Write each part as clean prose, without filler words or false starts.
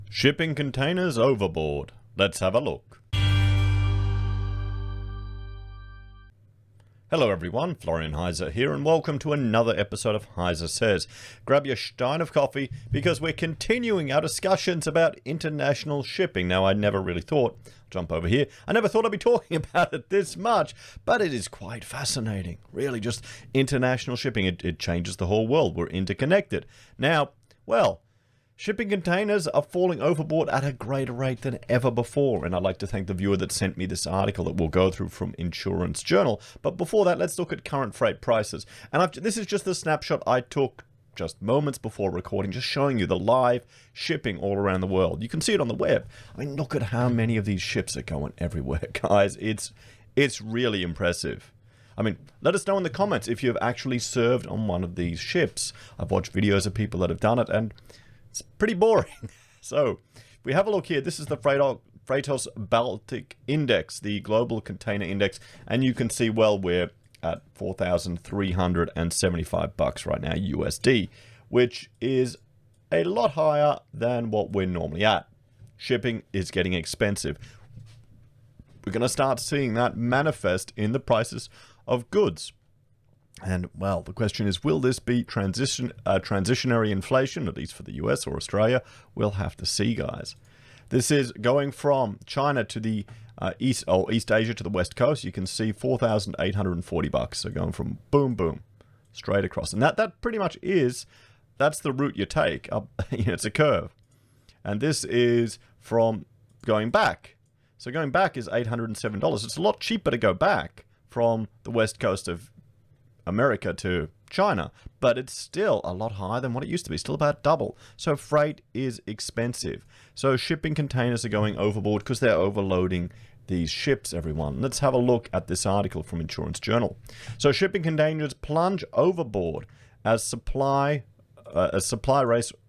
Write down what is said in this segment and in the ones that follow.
Shipping containers overboard. Let's have a look. Hello everyone, Florian.Heise here, and welcome to another episode of HeiseSays. Grab your stein of coffee because we're continuing our discussions about international shipping. Now, I never really thought, jump over here, I never thought I'd be talking about it this much, but it is quite fascinating. Really, just international shipping. It changes the whole world. We're interconnected. Now, well, shipping containers are falling overboard at a greater rate than ever before, and I'd like to thank the viewer that sent me this article that we'll go through from Insurance Journal. But before that, let's look at current freight prices. And this is just the snapshot I took just moments before recording, just showing you the live shipping all around the world. You can see it on the web. I mean, look at how many of these ships are going everywhere, guys. It's really impressive. I mean, let us know in the comments if you've actually served on one of these ships. I've watched videos of people that have done it, and it's pretty boring. So, if we have a look here, this is the Freightos Baltic Index, the global container index, and you can see, well, we're at $4,375 right now, USD, which is a lot higher than what we're normally at. Shipping is getting expensive. We're going to start seeing that manifest in the prices of goods. And, well, the question is, will this be transitionary inflation, at least for the US or Australia? We'll have to see, guys. This is going from China to the East Asia to the West Coast. You can see $4,840. So going from boom, boom, straight across. And that pretty much that's the route you take. Up, it's a curve. And this is from going back. So going back is $807. It's a lot cheaper to go back from the West Coast of America to China, but it's still a lot higher than what it used to be, still about double. So freight is expensive. So shipping containers are going overboard because they're overloading these ships, everyone. Let's have a look at this article from Insurance Journal. So shipping containers plunge overboard as supply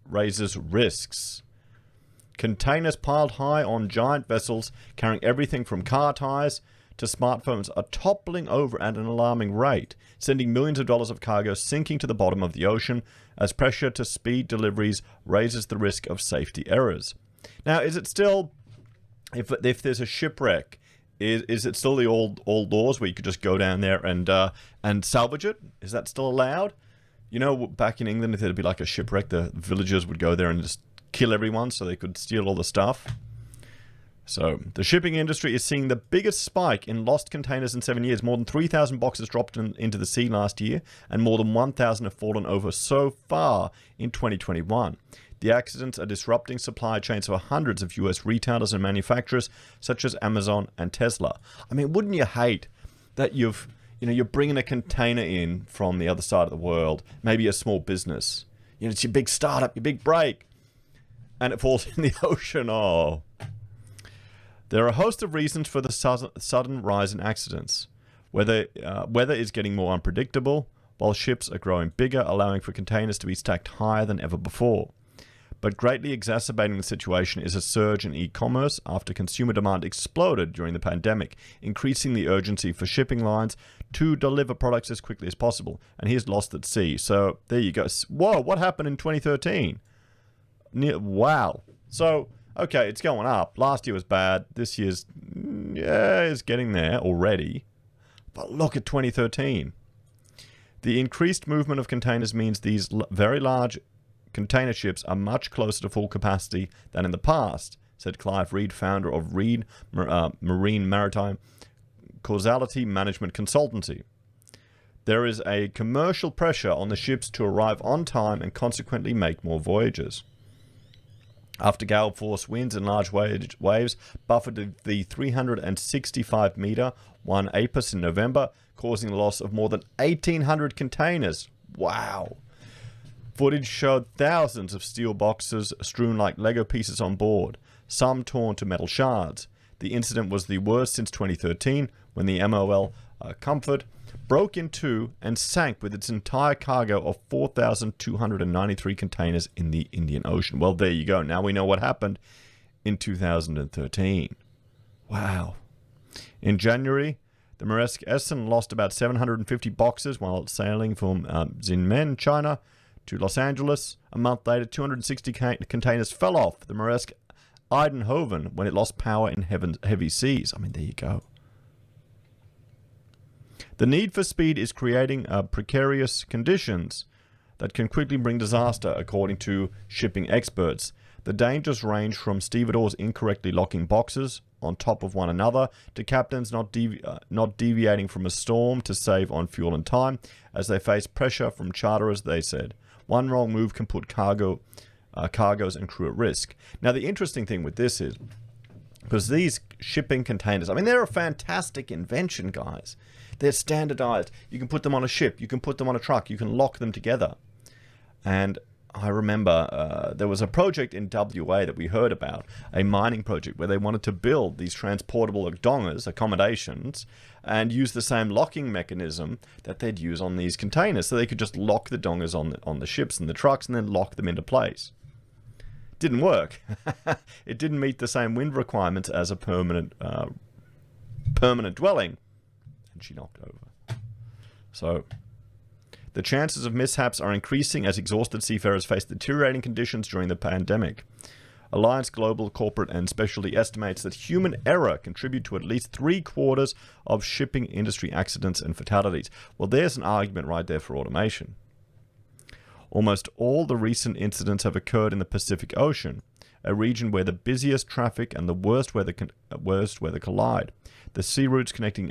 raises risks. Containers piled high on giant vessels carrying everything from car tires to smartphones are toppling over at an alarming rate, sending millions of dollars of cargo sinking to the bottom of the ocean as pressure to speed deliveries raises the risk of safety errors. Now, is it still, if there's a shipwreck, is it still the old laws where you could just go down there and salvage it? Is that still allowed? You know, back in England, if there'd be like a shipwreck, the villagers would go there and just kill everyone so they could steal all the stuff. So, the shipping industry is seeing the biggest spike in lost containers in 7 years. More than 3,000 boxes dropped into the sea last year, and more than 1,000 have fallen over so far in 2021. The accidents are disrupting supply chains for hundreds of US retailers and manufacturers, such as Amazon and Tesla. I mean, wouldn't you hate that you're bringing a container in from the other side of the world, maybe a small business. It's your big startup, your big break, and it falls in the ocean. Oh. There are a host of reasons for the sudden rise in accidents. Weather is getting more unpredictable, while ships are growing bigger, allowing for containers to be stacked higher than ever before. But greatly exacerbating the situation is a surge in e-commerce after consumer demand exploded during the pandemic, increasing the urgency for shipping lines to deliver products as quickly as possible. And here's Lost at Sea. So there you go. Whoa, what happened in 2013? Wow. So, okay, it's going up. Last year was bad. This year's, is getting there already. But look at 2013. The increased movement of containers means these very large container ships are much closer to full capacity than in the past, said Clive Reed, founder of Reed Marine Maritime Causality Management Consultancy. There is a commercial pressure on the ships to arrive on time and consequently make more voyages. After gale force winds and large waves buffeted the 365-meter one Apus in November, causing the loss of more than 1,800 containers. Wow. Footage showed thousands of steel boxes strewn like Lego pieces on board, some torn to metal shards. The incident was the worst since 2013, when the MOL Comfort broke in two and sank with its entire cargo of 4,293 containers in the Indian Ocean. Well, there you go. Now we know what happened in 2013. Wow. In January, the Maersk Essen lost about 750 boxes while sailing from Xiamen, China, to Los Angeles. A month later, 260 containers fell off the Maersk Eindhoven when it lost power in heavy seas. I mean, there you go. The need for speed is creating precarious conditions that can quickly bring disaster, according to shipping experts. The dangers range from stevedores incorrectly locking boxes on top of one another to captains not deviating from a storm to save on fuel and time as they face pressure from charterers, they said. One wrong move can put cargoes and crew at risk. Now, the interesting thing with this is, because these shipping containers, I mean, they're a fantastic invention, guys. They're standardized. You can put them on a ship. You can put them on a truck. You can lock them together. And I remember there was a project in WA that we heard about, a mining project where they wanted to build these transportable dongas, accommodations, and use the same locking mechanism that they'd use on these containers. So they could just lock the dongas on the ships and the trucks and then lock them into place. Didn't work. It didn't meet the same wind requirements as a permanent dwelling. And she knocked over. So the chances of mishaps are increasing as exhausted seafarers face deteriorating conditions during the pandemic. Alliance Global Corporate and Specialty estimates that human error contribute to at least 3/4 of shipping industry accidents and fatalities. Well, there's an argument right there for automation. Almost all the recent incidents have occurred in the Pacific Ocean, a region where the busiest traffic and the worst weather collide. The sea routes connecting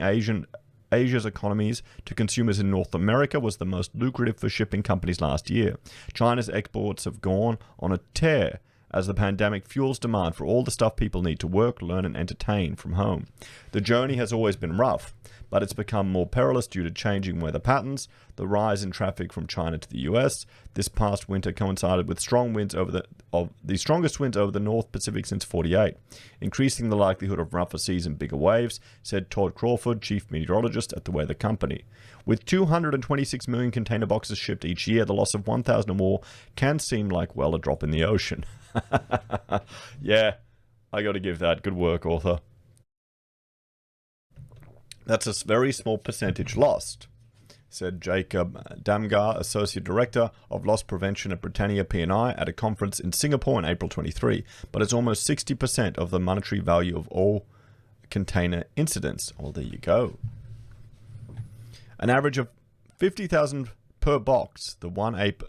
Asia's economies to consumers in North America was the most lucrative for shipping companies last year. China's exports have gone on a tear as the pandemic fuels demand for all the stuff people need to work, learn, and entertain from home. The journey has always been rough, but it's become more perilous due to changing weather patterns, the rise in traffic from China to the US. This past winter coincided with strong winds the strongest winds over the North Pacific since '48, increasing the likelihood of rougher seas and bigger waves, said Todd Crawford, chief meteorologist at the weather company. With 226 million container boxes shipped each year, the loss of 1,000 or more can seem like, well, a drop in the ocean. Yeah, I got to give that. Good work, author. That's a very small percentage lost, said Jacob Damgar, Associate Director of Loss Prevention at Britannia P&I at a conference in Singapore in April 23, but it's almost 60% of the monetary value of all container incidents. Well, there you go. An average of 50,000 per box, the one at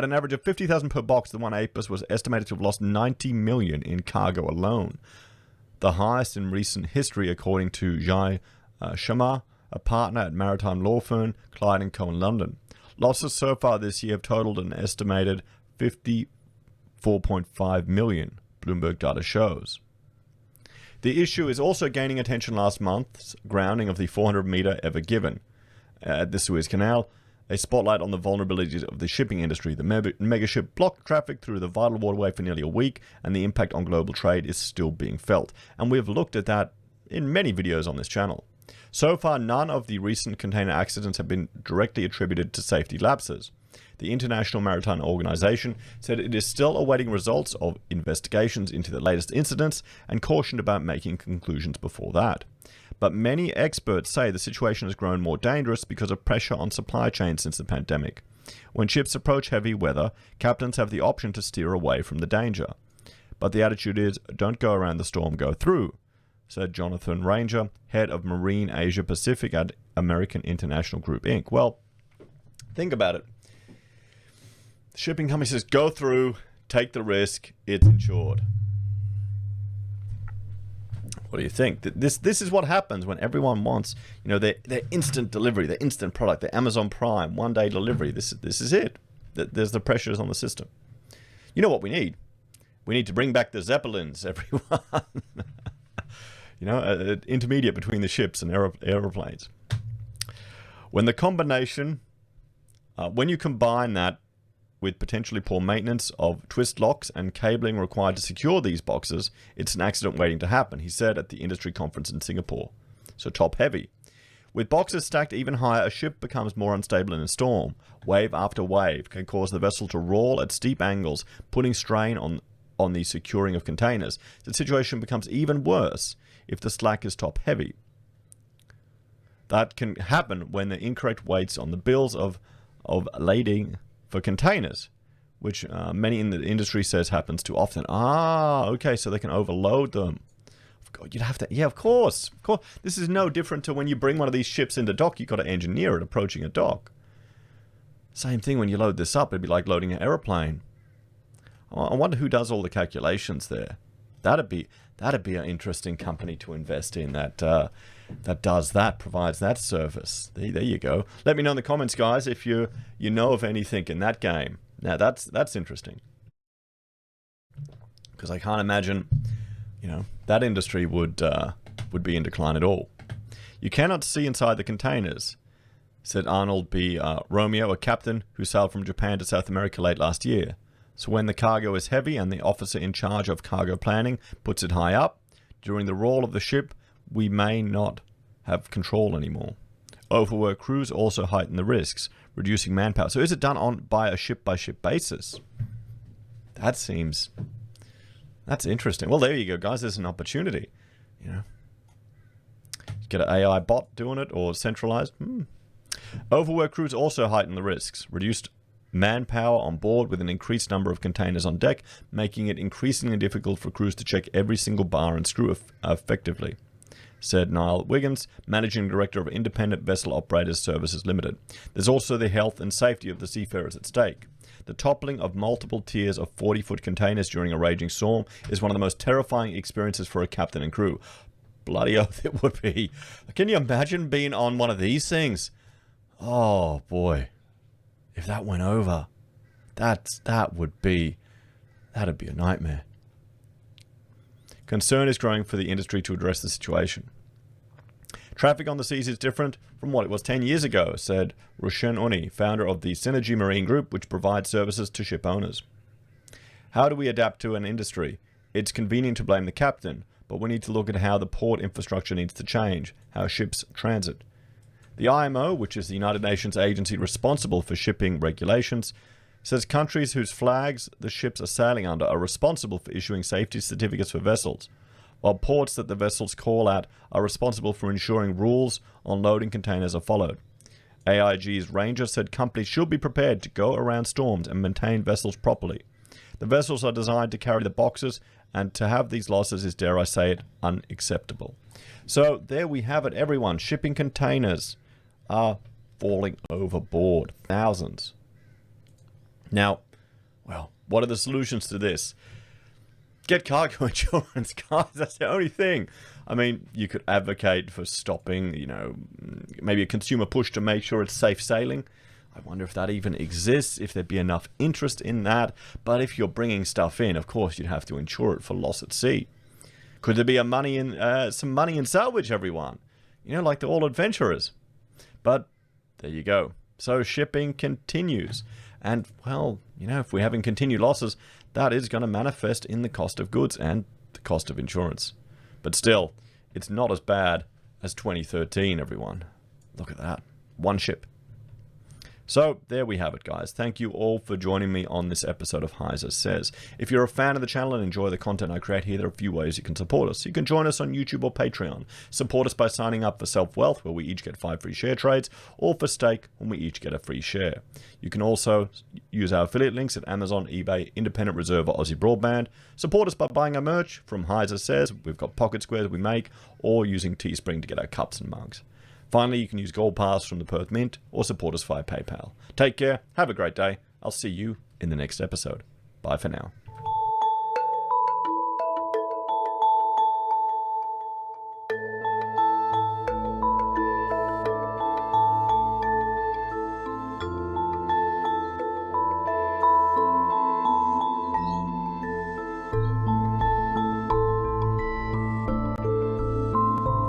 an average of 50,000 per box, the one Apis was estimated to have lost 90 million in cargo alone, the highest in recent history, according to Jai Sharma, a partner at maritime law firm Clyde & Co in London. Losses so far this year have totaled an estimated 54.5 million, Bloomberg data shows. The issue is also gaining attention last month's grounding of the 400-meter Ever Given at the Suez Canal, a spotlight on the vulnerabilities of the shipping industry. The megaship blocked traffic through the vital waterway for nearly a week, and the impact on global trade is still being felt. And we've looked at that in many videos on this channel. So far, none of the recent container accidents have been directly attributed to safety lapses. The International Maritime Organization said it is still awaiting results of investigations into the latest incidents and cautioned about making conclusions before that. But many experts say the situation has grown more dangerous because of pressure on supply chains since the pandemic. When ships approach heavy weather, captains have the option to steer away from the danger. But the attitude is, don't go around the storm, go through, said Jonathan Ranger, head of Marine Asia Pacific at American International Group, Inc. Well, think about it. The shipping company says, go through, take the risk, it's insured. What do you think? This is what happens when everyone wants, their instant delivery, their instant product, their Amazon Prime, one-day delivery. This is it. There's the pressures on the system. You know what we need? We need to bring back the Zeppelins, everyone. Intermediate between the ships and aeroplanes. When you combine that with potentially poor maintenance of twist locks and cabling required to secure these boxes, it's an accident waiting to happen, he said at the industry conference in Singapore. So top heavy. With boxes stacked even higher, a ship becomes more unstable in a storm. Wave after wave can cause the vessel to roll at steep angles, putting strain on the securing of containers. The situation becomes even worse if the slack is top heavy. That can happen when the incorrect weights on the bills of lading for containers, which many in the industry says happens too often. Ah, okay, so they can overload them. You'd have to, yeah, of course. This is no different to when you bring one of these ships into dock. You've got to engineer it approaching a dock. Same thing when you load this up. It'd be like loading an aeroplane. I wonder who does all the calculations there. That'd be an interesting company to invest in. That provides that service. There you go. Let me know in the comments, guys, if you know of anything in that game. Now that's interesting, because I can't imagine, that industry would be in decline at all. You cannot see inside the containers, said Arnold B. Romeo, a captain who sailed from Japan to South America late last year. So when the cargo is heavy and the officer in charge of cargo planning puts it high up, during the roll of the ship, we may not have control anymore. Overworked crews also heighten the risks, reducing manpower. So is it done by a ship-by-ship basis? That's interesting. Well, there you go, guys. There's an opportunity. Get an AI bot doing it or centralized. Overworked crews also heighten the risks, reduced manpower on board with an increased number of containers on deck, making it increasingly difficult for crews to check every single bar and screw effectively, said Niall Wiggins, Managing Director of Independent Vessel Operators Services Limited. There's also the health and safety of the seafarers at stake. The toppling of multiple tiers of 40-foot containers during a raging storm is one of the most terrifying experiences for a captain and crew. Bloody oath it would be. Can you imagine being on one of these things? Oh, boy. If that went over, that'd be a nightmare. Concern is growing for the industry to address the situation. Traffic on the seas is different from what it was 10 years ago, said Rushen Uni, founder of the Synergy Marine Group, which provides services to ship owners. How do we adapt to an industry? It's convenient to blame the captain, but we need to look at how the port infrastructure needs to change, how ships transit. The IMO, which is the United Nations agency responsible for shipping regulations, says countries whose flags the ships are sailing under are responsible for issuing safety certificates for vessels, while ports that the vessels call at are responsible for ensuring rules on loading containers are followed. AIG's Ranger said companies should be prepared to go around storms and maintain vessels properly. The vessels are designed to carry the boxes, and to have these losses is, dare I say it, unacceptable. So there we have it, everyone. Shipping containers are falling overboard. Thousands. Now, well, what are the solutions to this? Get cargo insurance, guys. That's the only thing. I mean, you could advocate for stopping, maybe a consumer push to make sure it's safe sailing. I wonder if that even exists, if there'd be enough interest in that. But if you're bringing stuff in, of course, you'd have to insure it for loss at sea. Could there be some money in salvage, everyone? Like the All Adventurers. But there you go. So shipping continues. And, well, if we're having continued losses, that is going to manifest in the cost of goods and the cost of insurance. But still, it's not as bad as 2013, everyone. Look at that. One ship. So there we have it, guys. Thank you all for joining me on this episode of Heise Says. If you're a fan of the channel and enjoy the content I create here, there are a few ways you can support us. You can join us on YouTube or Patreon. Support us by signing up for SelfWealth, where we each get 5 free share trades, or for Stake, when we each get a free share. You can also use our affiliate links at Amazon, eBay, Independent Reserve, or AussieBroadband. Support us by buying our merch from Heise Says. We've got pocket squares we make, or using Teespring to get our cups and mugs. Finally, you can use Gold Pass from the Perth Mint or support us via PayPal. Take care, have a great day. I'll see you in the next episode. Bye for now.